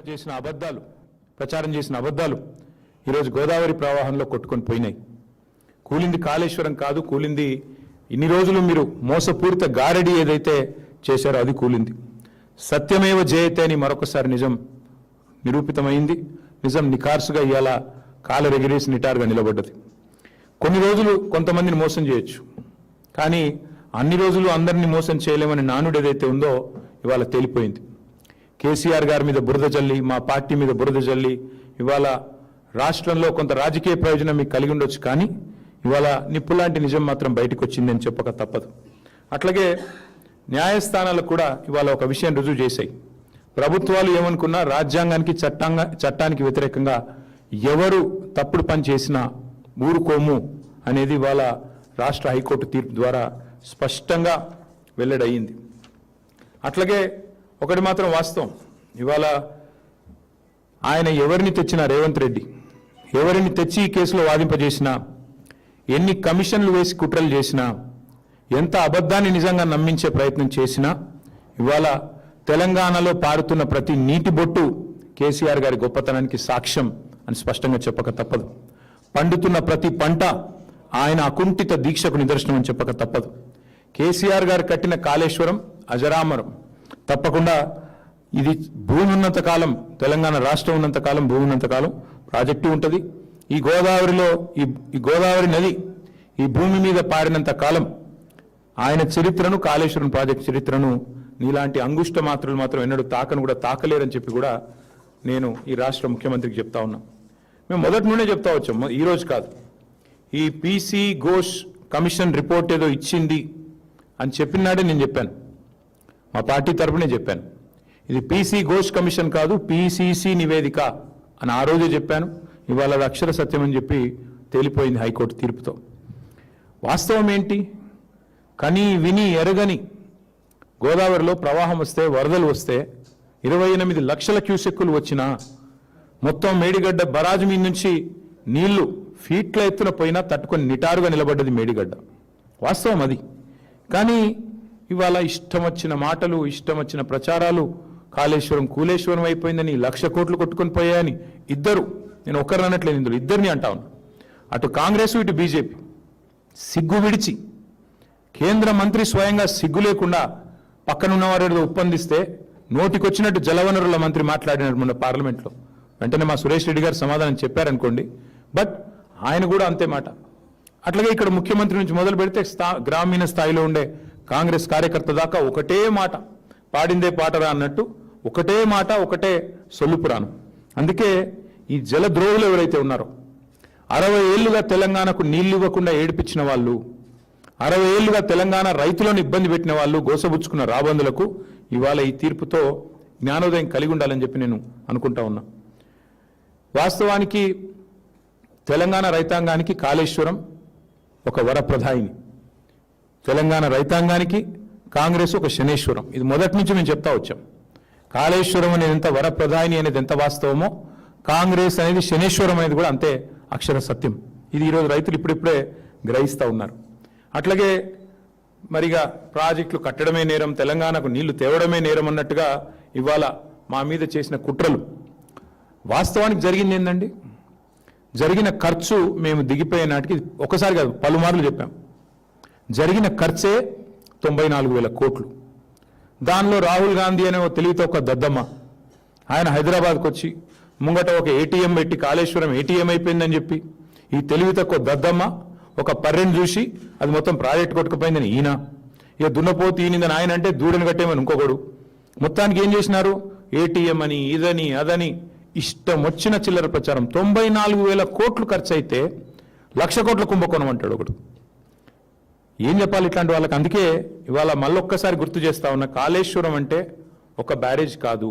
చేసిన అబద్ధాలు, ప్రచారం చేసిన అబద్ధాలు ఈరోజు గోదావరి ప్రవాహంలో కొట్టుకొని పోయినాయి. కూలింది కాళేశ్వరం కాదు, కూలింది ఇన్ని రోజులు మీరు మోసపూరిత గారడి ఏదైతే చేశారో అది కూలింది. సత్యమేవ జయతే అని మరొకసారి నిజం నిరూపితమైంది. నిజం నిఖార్సుగా ఇవాళ కాలరెగిరేసి నిటారుగా నిలబడ్డది. కొన్ని రోజులు కొంతమందిని మోసం చేయొచ్చు, కానీ అన్ని రోజులు అందరినీ మోసం చేయలేమని నానుడు ఏదైతే ఉందో ఇవాళ తేలిపోయింది. కేసీఆర్ గారి మీద బురద జల్లి, మా పార్టీ మీద బురద జల్లి ఇవాళ రాష్ట్రంలో కొంత రాజకీయ ప్రయోజనం మీకు కలిగి ఉండొచ్చు, కానీ ఇవాళ నిప్పులాంటి నిజం మాత్రం బయటకు వచ్చిందని చెప్పక తప్పదు. అట్లాగే న్యాయస్థానాలు కూడా ఇవాళ ఒక విషయం రుజువు చేశాయి. ప్రభుత్వాలు ఏమనుకున్నా రాజ్యాంగానికి చట్టానికి వ్యతిరేకంగా ఎవరు తప్పుడు పని చేసినా ఊరుకోము అనేది ఇవాళ రాష్ట్ర హైకోర్టు తీర్పు ద్వారా స్పష్టంగా వెల్లడయింది. అట్లాగే ఒకటి మాత్రం వాస్తవం, ఇవాళ ఆయన ఎవరిని తెచ్చినా, రేవంత్ రెడ్డి ఎవరిని తెచ్చి ఈ కేసులో వాదింపజేసినా, ఎన్ని కమిషన్లు వేసి కుట్రలు చేసినా, ఎంత అబద్ధాన్ని నిజంగా నమ్మించే ప్రయత్నం చేసినా, ఇవాళ తెలంగాణలో పారుతున్న ప్రతి నీటి బొట్టు కేసీఆర్ గారి గొప్పతనానికి సాక్ష్యం అని స్పష్టంగా చెప్పక తప్పదు. పండుతున్న ప్రతి పంట ఆయన అకుంఠిత దీక్షకు నిదర్శనం అని చెప్పక తప్పదు. కేసీఆర్ గారు కట్టిన కాళేశ్వరం అజరామరం. తప్పకుండా ఇది భూమి ఉన్నంత కాలం, తెలంగాణ రాష్ట్రం ఉన్నంత కాలం, భూమి ఉన్నంత కాలం ప్రాజెక్టు ఉంటుంది. ఈ గోదావరిలో ఈ గోదావరి నది ఈ భూమి మీద పారినంత కాలం ఆయన చరిత్రను, కాళేశ్వరం ప్రాజెక్టు చరిత్రను నీలాంటి అంగుష్ట మాత్రులు మాత్రం ఎన్నడూ తాకను కూడా తాకలేరని చెప్పి కూడా నేను ఈ రాష్ట్ర ముఖ్యమంత్రికి చెప్తా ఉన్నా. మేము మొదటి నుండే చెప్తా వచ్చాం, ఈరోజు కాదు. ఈ పీసీ ఘోష్ కమిషన్ రిపోర్ట్ ఏదో ఇచ్చింది అని చెప్పినాడే నేను చెప్పాను, మా పార్టీ తరఫునే చెప్పాను. ఇది పీసీ ఘోష్ కమిషన్ కాదు, పీసీసీ నివేదిక అని ఆ రోజే చెప్పాను. ఇవాళ అది అక్షర సత్యం అని చెప్పి తేలిపోయింది హైకోర్టు తీర్పుతో. వాస్తవం ఏంటి? కని విని ఎరగని గోదావరిలో ప్రవాహం వస్తే, వరదలు వస్తే 28 లక్షల క్యూసెక్కులు వచ్చినా, మొత్తం మేడిగడ్డ బరాజు మీద నుంచి నీళ్లు ఫీట్ల ఎత్తున పోయినా తట్టుకొని నిటారుగా నిలబడ్డది మేడిగడ్డ. వాస్తవం అది. కానీ ఇవాళ ఇష్టం వచ్చిన మాటలు, ఇష్టం వచ్చిన ప్రచారాలు, కాళేశ్వరం కూలేశ్వరం అయిపోయిందని, 1,00,000 కోట్లు కొట్టుకొని పోయాయని ఇద్దరు, నేను ఒక్కరిని అనట్లేదు, ఇందులో ఇద్దరిని అంటా ఉన్నా, అటు కాంగ్రెస్ ఇటు బీజేపీ సిగ్గు విడిచి, కేంద్ర మంత్రి స్వయంగా సిగ్గు లేకుండా పక్కనున్నవారు ఒప్పందిస్తే నోటికొచ్చినట్టు జలవనరుల మంత్రి మాట్లాడినారు మొన్న పార్లమెంట్లో. వెంటనే మా సురేష్ రెడ్డి గారు సమాధానం చెప్పారనుకోండి, బట్ ఆయన కూడా అంతే మాట. అట్లాగే ఇక్కడ ముఖ్యమంత్రి నుంచి మొదలు పెడితే గ్రామీణ స్థాయిలో ఉండే కాంగ్రెస్ కార్యకర్త దాకా ఒకటే మాట, పాడిందే పాటరా అన్నట్టు ఒకటే మాట, ఒకటే సొల్లుపురాను. అందుకే ఈ జలద్రోహులు ఎవరైతే ఉన్నారో, 60 ఏళ్లుగా తెలంగాణకు నీళ్లు ఇవ్వకుండా ఏడిపించిన వాళ్ళు, 60 ఏళ్లుగా తెలంగాణ రైతులను ఇబ్బంది పెట్టిన వాళ్ళు, గోసబుచ్చుకున్న రాబందులకు ఇవాళ ఈ తీర్పుతో జ్ఞానోదయం కలిగి ఉండాలని చెప్పి నేను అనుకుంటా ఉన్నా. వాస్తవానికి తెలంగాణ రైతాంగానికి కాళేశ్వరం ఒక వరప్రదాయిని, తెలంగాణ రైతాంగానికి కాంగ్రెస్ ఒక శనేశ్వరం. ఇది మొదటి నుంచి మేము చెప్తా వచ్చాం. కాళేశ్వరం అనేది ఎంత వరప్రదాయిని అనేది ఎంత వాస్తవమో, కాంగ్రెస్ అనేది శనేశ్వరం అనేది కూడా అంతే అక్షర సత్యం. ఇది ఈరోజు రైతులు ఇప్పుడిప్పుడే గ్రహిస్తూ ఉన్నారు. అట్లాగే మరిగా ప్రాజెక్టులు కట్టడమే నేరం, తెలంగాణకు నీళ్లు తేవడమే నేరం అన్నట్టుగా ఇవాళ మా మీద చేసిన కుట్రలు. వాస్తవానికి జరిగింది ఏందండి? జరిగిన ఖర్చు మేము దిగిపోయే నాటికి ఒకసారి కాదు పలుమార్లు చెప్పాం. జరిగిన ఖర్చే 94,000 కోట్లు. దానిలో రాహుల్ గాంధీ అనే తెలివితో ఒక దద్దమ్మ, ఆయన హైదరాబాద్కు వచ్చి ముంగట ఒక ఏటీఎం పెట్టి కాళేశ్వరం ఏటీఎం అయిపోయిందని చెప్పి, ఈ తెలివి తక్కువ దద్దమ్మ ఒక పర్రెని చూసి అది మొత్తం ప్రాజెక్ట్ కొట్టుకుపోయిందని ఈయన, ఇక దున్నపోతు ఈయనదని ఆయన అంటే దూడని కట్టేమని ఇంకొకడు. మొత్తానికి ఏం చేసినారు? ఏటీఎం అని, ఇదని అదని ఇష్టం వచ్చిన చిల్లర ప్రచారం. 94,000 కోట్లు ఖర్చు అయితే 1,00,000 కోట్ల కుంభకోణం అంటాడు ఒకడు. ఏం చెప్పాలి ఇట్లాంటి వాళ్ళకి? అందుకే ఇవాళ మళ్ళొక్కసారి గుర్తు చేస్తా ఉన్నా, కాళేశ్వరం అంటే ఒక బ్యారేజ్ కాదు.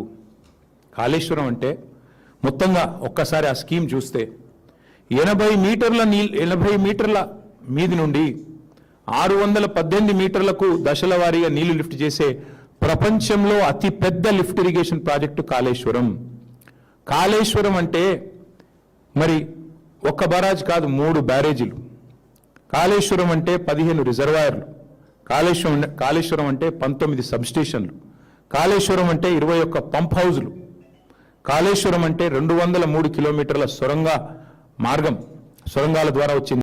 కాళేశ్వరం అంటే మొత్తంగా ఒక్కసారి ఆ స్కీమ్ చూస్తే 80 మీటర్ల మీది నుండి 618 మీటర్లకు దశల వారీగా నీళ్లు లిఫ్ట్ చేసే ప్రపంచంలో అతి పెద్ద lift irrigation project Kaleshwaram. Kaleshwaram అంటే మరి ఒక్క బరాజ్ కాదు, 3 బ్యారేజీలు. కాళేశ్వరం అంటే 15 రిజర్వాయర్లు. కాళేశ్వరం అంటే 19 సబ్స్టేషన్లు. కాళేశ్వరం అంటే 21 పంప్ హౌజులు. కాళేశ్వరం అంటే 203 కిలోమీటర్ల సొరంగ మార్గం, సొరంగాల ద్వారా వచ్చింది.